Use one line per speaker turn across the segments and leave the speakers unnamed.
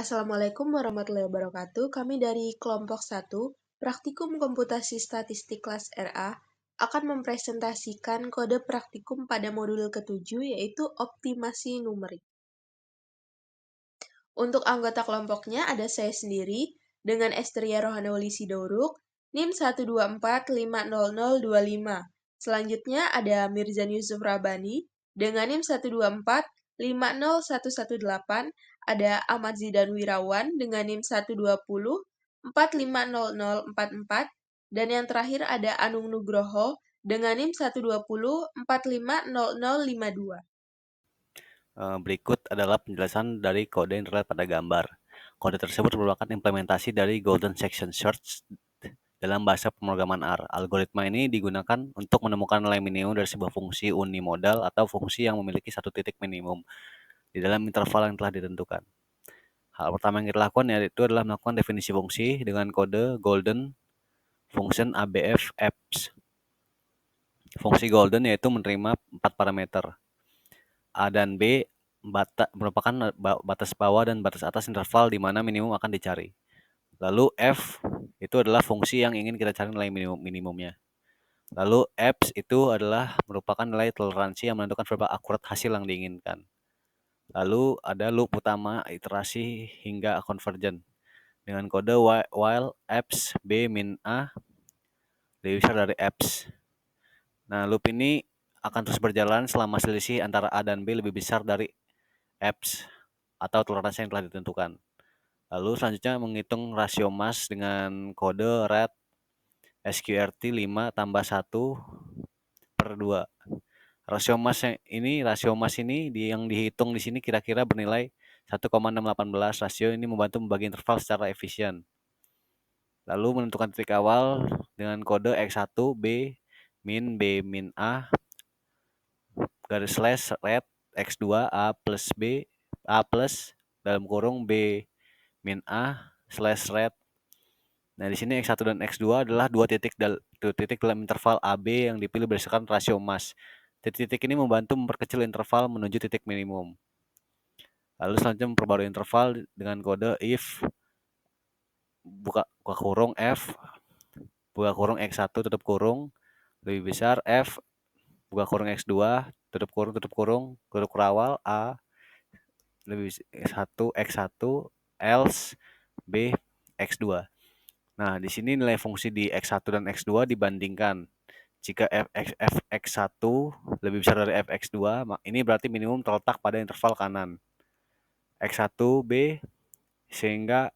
Assalamualaikum warahmatullahi wabarakatuh. Kami dari kelompok 1, Praktikum Komputasi Statistik kelas RA, akan mempresentasikan kode praktikum pada modul ke-7 yaitu optimasi numerik. Untuk anggota kelompoknya ada saya sendiri dengan Estria Rohanauli Sidauruk, NIM 124500025. Selanjutnya ada Mirzan Yusuf Rabani dengan NIM 124 50118, ada Ahmad Zidan Wirawan dengan NIM 120 4500044, dan yang terakhir ada Anung Nugroho dengan NIM 120 4500052.
Berikut adalah penjelasan dari kode yang terlihat pada gambar. Kode tersebut merupakan implementasi dari Golden Section Search dalam bahasa pemrograman R. Algoritma ini digunakan untuk menemukan nilai minimum dari sebuah fungsi unimodal atau fungsi yang memiliki satu titik minimum di dalam interval yang telah ditentukan. Hal pertama yang kita lakukan yaitu adalah melakukan definisi fungsi dengan kode Golden Function ABF apps. Fungsi Golden yaitu menerima 4 parameter. A dan B merupakan batas bawah dan batas atas interval di mana minimum akan dicari. Lalu F itu adalah fungsi yang ingin kita cari nilai minimumnya. Lalu Apps itu adalah merupakan nilai toleransi yang menentukan seberapa akurat hasil yang diinginkan. Lalu ada loop utama iterasi hingga convergent dengan kode while apps B min A lebih besar dari apps. Nah, loop ini akan terus berjalan selama selisih antara A dan B lebih besar dari apps atau toleransi yang telah ditentukan. Lalu selanjutnya menghitung rasio mass dengan kode ret sqrt 5 tambah 1 per 2. Rasio mass ini yang dihitung di sini kira-kira bernilai 1,618. Rasio ini membantu membagi interval secara efisien. Lalu menentukan titik awal dengan kode x1 b min a garis slash ret x2 a plus b a plus dalam kurung b min a slash ret. Nah, di sini X1 dan X2 adalah dua titik dalam interval AB yang dipilih berdasarkan rasio mass. Titik-titik ini membantu memperkecil interval menuju titik minimum. Lalu selanjutnya memperbarui interval dengan kode if buka kurung F buka kurung X1 tutup kurung lebih besar F buka kurung X2 tutup kurung awal A lebih 1 X1 else B X2. Nah, di sini nilai fungsi di X1 dan X2 dibandingkan. Jika fx1 lebih besar dari fx2, ini berarti minimum terletak pada interval kanan. X1b sehingga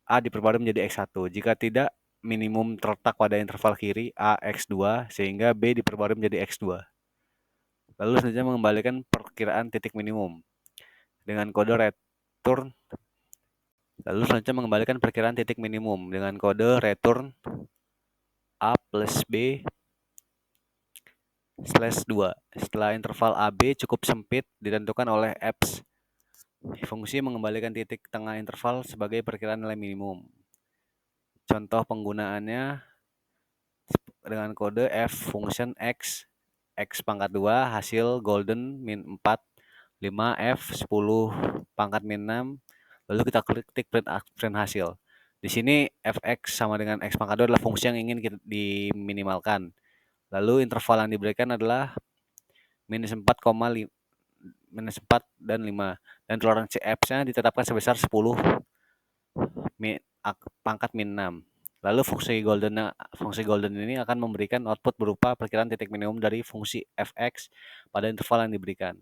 A diperbarui menjadi X1. Jika tidak, minimum terletak pada interval kiri A X2 sehingga B diperbarui menjadi X2. Lalu selanjutnya mengembalikan perkiraan titik minimum dengan kode return. Lalu selanjutnya mengembalikan perkiraan titik minimum dengan kode return A plus B slash 2. Setelah interval AB cukup sempit ditentukan oleh apps, fungsi mengembalikan titik tengah interval sebagai perkiraan nilai minimum. Contoh penggunaannya dengan kode f function x pangkat 2 hasil golden min 4 5 f 10 pangkat min 6, lalu kita klik print hasil. Di sini fx sama dengan x pangkat 2 adalah fungsi yang ingin kita diminimalkan. Lalu interval yang diberikan adalah minus 4, minus 4 dan 5. Dan toleransi apps-nya ditetapkan sebesar 10 pangkat min 6. Lalu fungsi golden ini akan memberikan output berupa perkiraan titik minimum dari fungsi fx pada interval yang diberikan.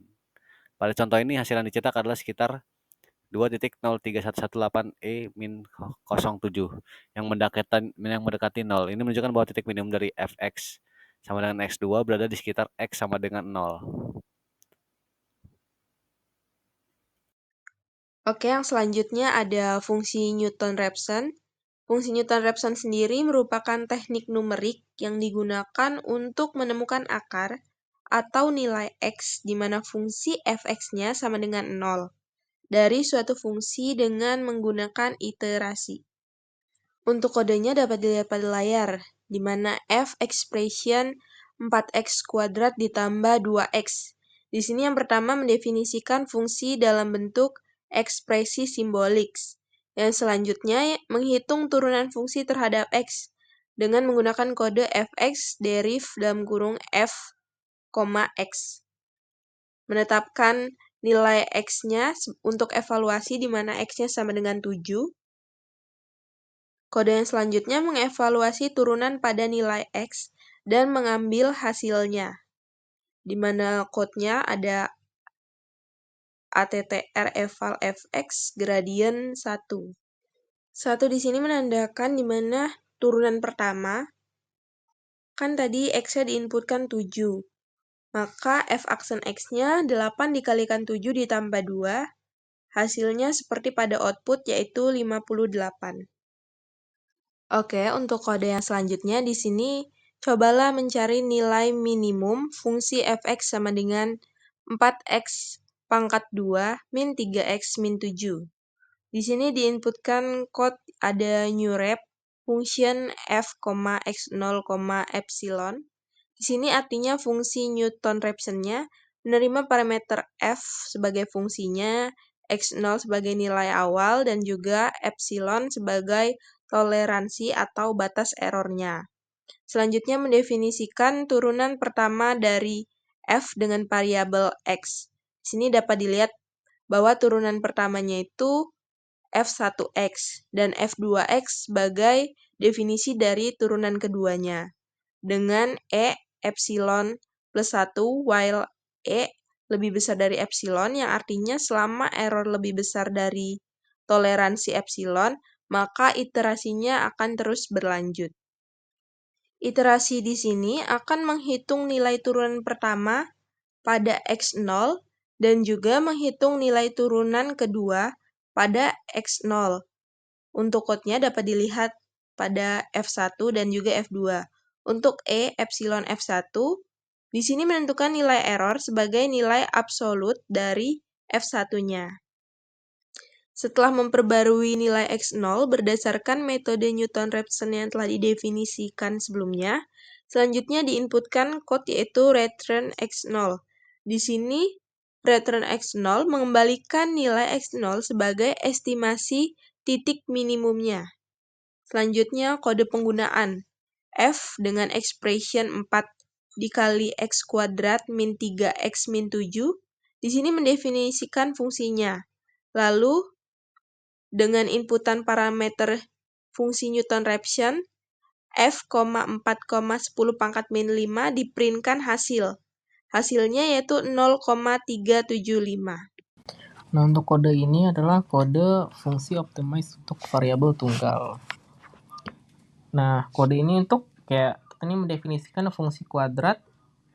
Pada contoh ini hasil yang dicetak adalah sekitar 2.03118E-07 yang mendekati 0. Ini menunjukkan bahwa titik minimum dari fx sama dengan x2 berada di sekitar x sama dengan 0.
Oke, yang selanjutnya ada fungsi Newton-Raphson. Fungsi Newton-Raphson sendiri merupakan teknik numerik yang digunakan untuk menemukan akar atau nilai x di mana fungsi fx-nya sama dengan 0 dari suatu fungsi dengan menggunakan iterasi. Untuk kodenya dapat dilihat pada layar, di mana f expression 4x kuadrat ditambah 2x. Di sini yang pertama mendefinisikan fungsi dalam bentuk ekspresi simbolik. Yang selanjutnya, menghitung turunan fungsi terhadap X dengan menggunakan kode fx derif (f, x). Menetapkan nilai X-nya untuk evaluasi di mana X-nya sama dengan 7. Kode yang selanjutnya mengevaluasi turunan pada nilai X dan mengambil hasilnya, di mana code-nya ada attr eval fx gradient 1. 1 di sini menandakan di mana turunan pertama, kan tadi X-nya diinputkan 7. Maka f aksen X-nya 8 dikalikan 7 ditambah 2, hasilnya seperti pada output yaitu 58. Oke, untuk kode yang selanjutnya di sini cobalah mencari nilai minimum fungsi fx sama dengan 4x pangkat 2 min 3x min 7. Di sini diinputkan code ada newrep function f, x0, epsilon. Di sini artinya fungsi Newton-Raphson-nya menerima parameter f sebagai fungsinya, x0 sebagai nilai awal, dan juga epsilon sebagai toleransi atau batas errornya. Selanjutnya mendefinisikan turunan pertama dari f dengan variabel x. Di sini dapat dilihat bahwa turunan pertamanya itu f1x dan f2x sebagai definisi dari turunan keduanya, dengan e epsilon plus 1 while e lebih besar dari epsilon, yang artinya selama error lebih besar dari toleransi epsilon, maka iterasinya akan terus berlanjut. Iterasi di sini akan menghitung nilai turunan pertama pada x0 dan juga menghitung nilai turunan kedua pada x0. Untuk code-nya dapat dilihat pada F1 dan juga F2. Untuk E epsilon F1, di sini menentukan nilai error sebagai nilai absolut dari F1-nya. Setelah memperbarui nilai X0 berdasarkan metode Newton-Raphson yang telah didefinisikan sebelumnya, selanjutnya diinputkan code yaitu return X0. Di sini, return X0 mengembalikan nilai X0 sebagai estimasi titik minimumnya. Selanjutnya, kode penggunaan f dengan expression 4 dikali x kuadrat min 3x min 7. Di sini mendefinisikan fungsinya. Lalu, dengan inputan parameter fungsi Newton-Raphson, f, 4, 10 pangkat min 5 diprintkan hasil. Hasilnya yaitu 0,375.
Nah, untuk kode ini adalah kode fungsi optimize untuk variabel tunggal. Nah, kode ini untuk kayak kita ini mendefinisikan fungsi kuadrat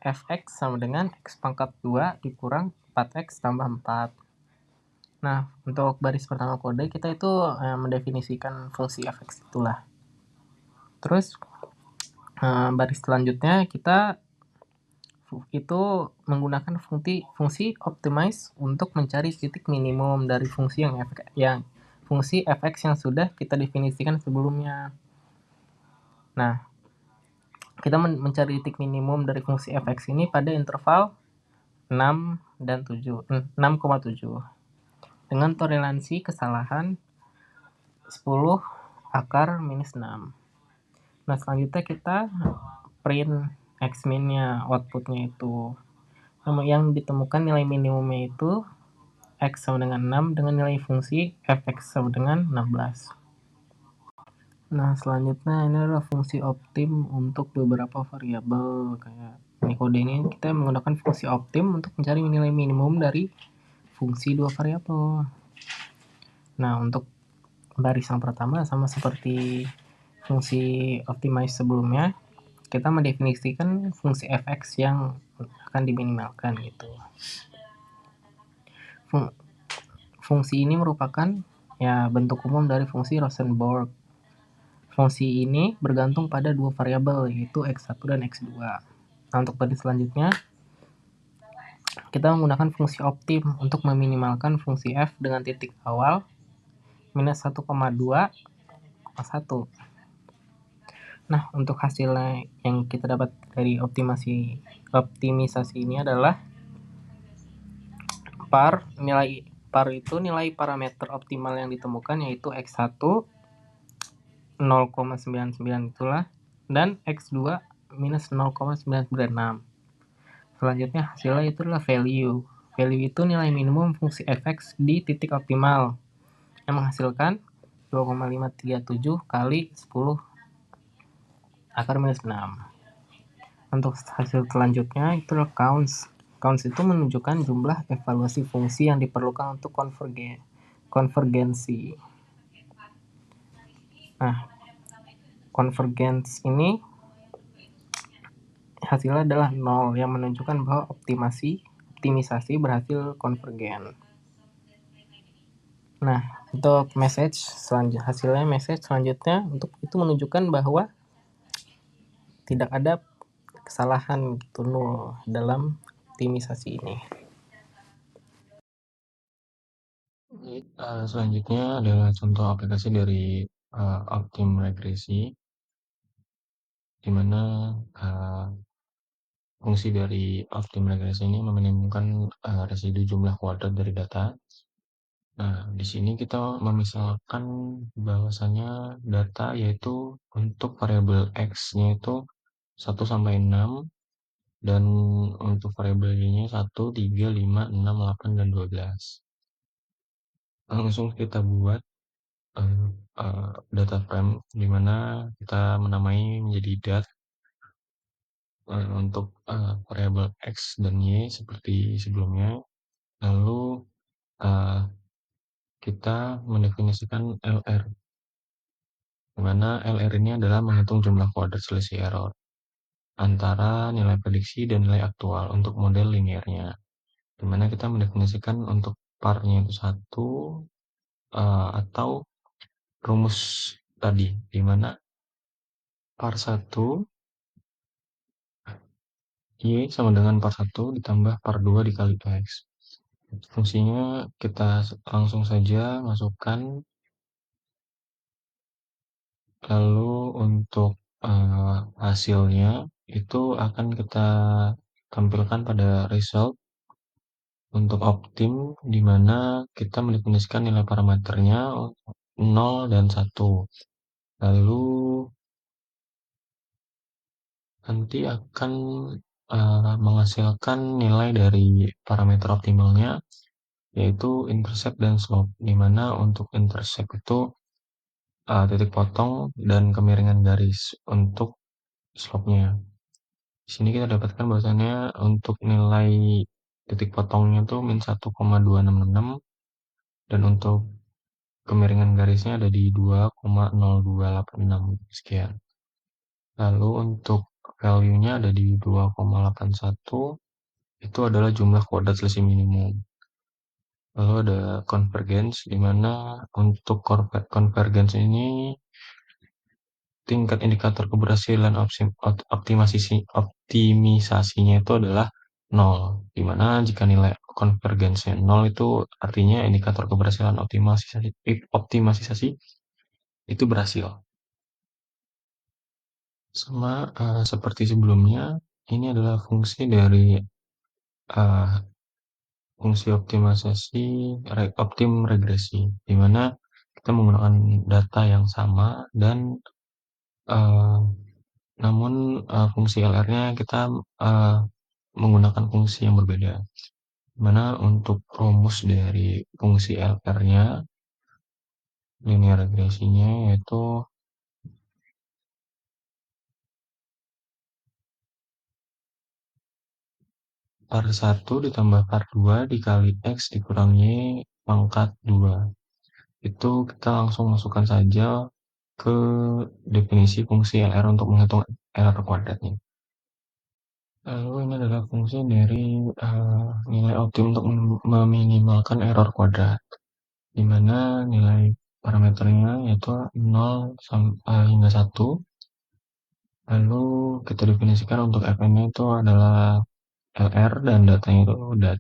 fx sama dengan x pangkat 2 dikurang 4x tambah 4. Nah, untuk baris pertama kode kita itu mendefinisikan fungsi fx itulah. Terus baris selanjutnya kita itu menggunakan fungsi optimize untuk mencari titik minimum dari fungsi fungsi fx yang sudah kita definisikan sebelumnya. Nah, kita mencari titik minimum dari fungsi fx ini pada interval 6 dan 7, 6,7 dengan toleransi kesalahan 10 akar minus 6. Nah, selanjutnya kita print x-min-nya, outputnya itu. Yang ditemukan nilai minimumnya itu x sama dengan 6 dengan nilai fungsi fx sama dengan 16. Nah, selanjutnya ini adalah fungsi optim untuk beberapa variabel. Kayak ini kode ini kita menggunakan fungsi optim untuk mencari nilai minimum dari fungsi dua variabel. Nah, untuk baris yang pertama sama seperti fungsi optimize sebelumnya, kita mendefinisikan fungsi fx yang akan diminimalkan gitu. Fungsi ini merupakan bentuk umum dari fungsi Rosenborg. Fungsi ini bergantung pada dua variabel yaitu x1 dan x2. Nah, untuk baris selanjutnya kita menggunakan fungsi optim untuk meminimalkan fungsi f dengan titik awal minus 1,2, 1. Nah, untuk hasilnya yang kita dapat dari optimisasi ini adalah nilai par itu nilai parameter optimal yang ditemukan yaitu X1 0,99 itulah, dan X2 minus 0,996. Selanjutnya hasilnya itu adalah value. Value itu nilai minimum fungsi fx di titik optimal yang menghasilkan 2,537 kali 10 akar minus 6. Untuk hasil selanjutnya itu adalah counts. Counts itu menunjukkan jumlah evaluasi fungsi yang diperlukan untuk konvergensi. Nah, konvergens ini hasilnya adalah 0 yang menunjukkan bahwa optimisasi berhasil konvergen. Nah, untuk hasilnya message selanjutnya untuk itu menunjukkan bahwa tidak ada kesalahan gitu nol dalam optimisasi ini.
Selanjutnya adalah contoh aplikasi dari Optim regresi, di mana fungsi dari Optim regresi ini menemukan residu jumlah kuadrat dari data. Nah, di sini kita memisalkan bahwasanya data yaitu untuk variabel X-nya itu 1 sampai 6 dan untuk variabel Y-nya 1, 3, 5, 6, 8, dan 12. Langsung kita buat data frame di mana kita menamai menjadi dat untuk variabel X dan Y seperti sebelumnya. Lalu kita mendefinisikan LR, di mana LR ini adalah menghitung jumlah kuadrat selisih error antara nilai prediksi dan nilai aktual untuk model linearnya, di mana kita mendefinisikan untuk parnya itu 1 atau rumus tadi, di mana par 1 Y sama dengan par 1 ditambah par 2 dikali X. Fungsinya kita langsung saja masukkan. Lalu untuk hasilnya itu akan kita tampilkan pada result untuk Optim, di mana kita mendefinisikan nilai parameternya 0 dan 1. Lalu nanti akan menghasilkan nilai dari parameter optimalnya, yaitu intercept dan slope, di mana untuk intercept itu titik potong dan kemiringan garis untuk slope-nya. Di sini kita dapatkan bahwasannya untuk nilai titik potongnya itu min 1,2666 dan untuk kemiringan garisnya ada di 2,0286 sekian. Lalu untuk value-nya ada di 2,81, itu adalah jumlah kuadrat selisih minimum. Lalu ada convergence, di mana untuk convergence ini tingkat indikator keberhasilan optimisasinya itu adalah 0, di mana jika nilai konvergensinya 0 itu artinya indikator keberhasilan optimisasi itu berhasil. Sama seperti sebelumnya, ini adalah fungsi dari fungsi optimisasi optim regresi, di mana kita menggunakan data yang sama dan namun fungsi LR-nya kita menggunakan fungsi yang berbeda. Dimana untuk rumus dari fungsi LR-nya, linear regresinya yaitu par 1 ditambah par 2 dikali X dikurangi pangkat 2. Itu kita langsung masukkan saja ke definisi fungsi LR untuk menghitung error kuadratnya. Lalu ini adalah fungsi dari nilai optim untuk meminimalkan error kuadrat, di mana nilai parameternya yaitu 0 hingga 1. Lalu kita definisikan untuk fn-nya itu adalah LR dan datanya itu dat.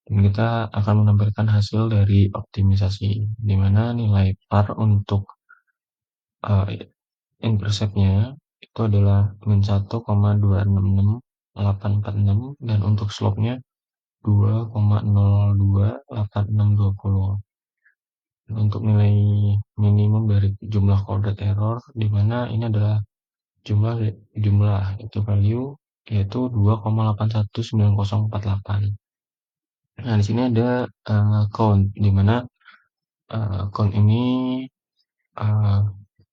Dan kita akan menampilkan hasil dari optimisasi, di mana nilai par untuk intercept-nya itu adalah min 1,266846 dan untuk slope-nya 2,028620. Untuk nilai minimum dari jumlah coded error, di mana ini adalah jumlah itu value yaitu 2,819048. Nah, di sini ada count, di mana count ini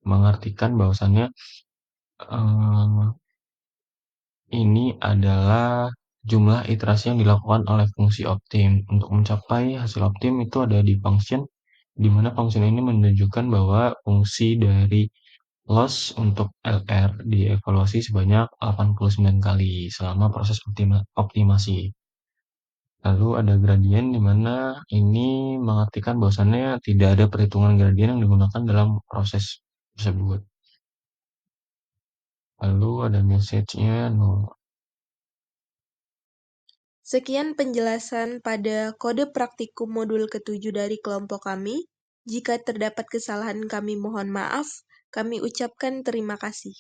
mengartikan bahwasannya ini adalah jumlah iterasi yang dilakukan oleh fungsi optim. Untuk mencapai hasil optim itu ada di function, di mana function ini menunjukkan bahwa fungsi dari loss untuk LR dievaluasi sebanyak 89 kali selama proses optimasi. Lalu ada gradien, di mana ini mengartikan bahwasannya tidak ada perhitungan gradien yang digunakan dalam proses tersebut. Lalu ada message-nya 0.
Sekian penjelasan pada kode praktikum modul ke-7 dari kelompok kami. Jika terdapat kesalahan kami mohon maaf. Kami ucapkan terima kasih.